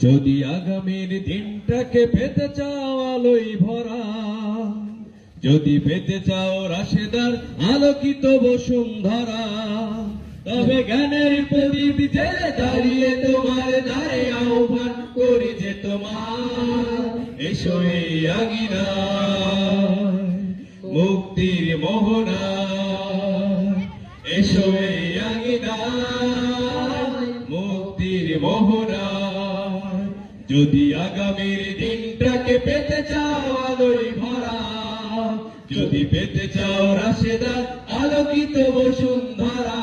যদি আগামীর দিনটাকে পেতে চাও আলোয় ভরা, যদি পেতে চাও রাশেদার আলোকিত বসুন্ধরা, তবে জ্ঞানের প্রদীপ জেলে দাঁড়িয়ে তোমার দ্বারে আহ্বান করি যে তোমার এসো এই আঙিনায় মুক্তির মোহনায়, এসো এই আঙিনায় মুক্তির মোহনায়। যদি আগামীর দিনটাকে পেতে চাও আলোয় ভরা, যদি পেতে চাও রাশেদার আলোকিত বসুন্ধরা,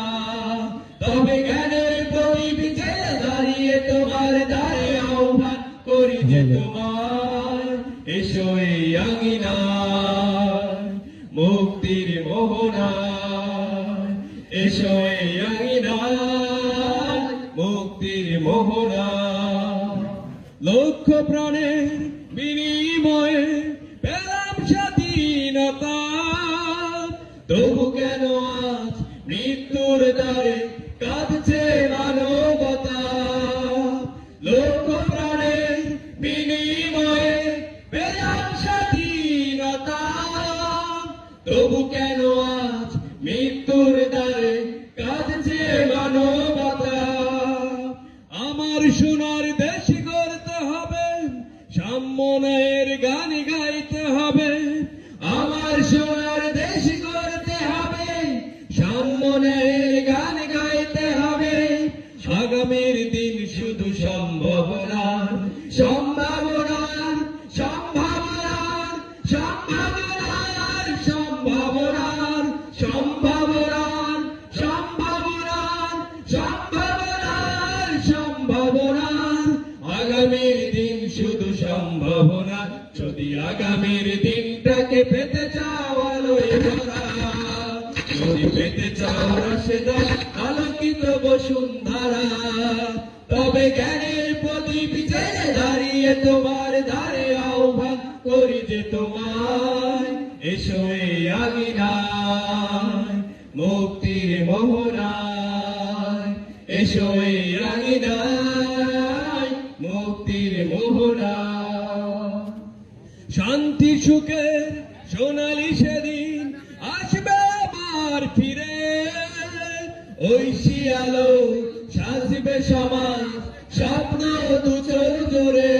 তবে জ্ঞানের প্রদীপ জেলে দাঁড়িয়ে তোমার দ্বারে আহ্বান করি যে তোমার এসো এই আঙিনায় মুক্তির মোহনায়, এসো এই আঙিনায় মুক্তির মোহনায়। লক্ষ প্রাণের বিনিময়ে পেলাম স্বাধীনতা, তবু কেন আজ মৃত্যুর দ্বারে কাঁদছে মানবতা। লক্ষ প্রাণের বিনিময়ে পেলাম স্বাধীনতা, তবু কেন আজ মৃত্যুর দ্বারে কাঁদছে মানবতা। আমার সোনার দেশ গড়তে হবে, সাম্যের গান গাইতে হবে। আমার সোনার দেশ গড়তে হবে, সাম্যের গান গাইতে হবে। আগামীর দিন শুধু সম্ভাবনার সম্ভাবনার সম্ভাবনার সম্ভাবনার সম্ভাবনার সম্ভাবনার সম্ভাবনার সম্ভাবনার সম্ভাবনার। আগামীর দিন শুধু সম্ভাবনা। যদি আগামীর দিনটাকে পেতে চাও আলোয় ভরা, যদি পেতে চাও রাশেদার আলোকিত বসুন্ধরা, তবে জ্ঞানের প্রদীপ জেলে দাঁড়িয়ে তোমার দ্বারে আহ্বান করি যে তোমায় এসো এই আঙিনায় মুক্তির মোহনায়, এসো এই আঙিনায় মুক্তির মোহনায়। শান্তি সুখের সোনালি সেদিন আসবে আবার ফিরে, ঐশী আলো সাজবে সমাজ স্বপ্ন দুচোর জোরে।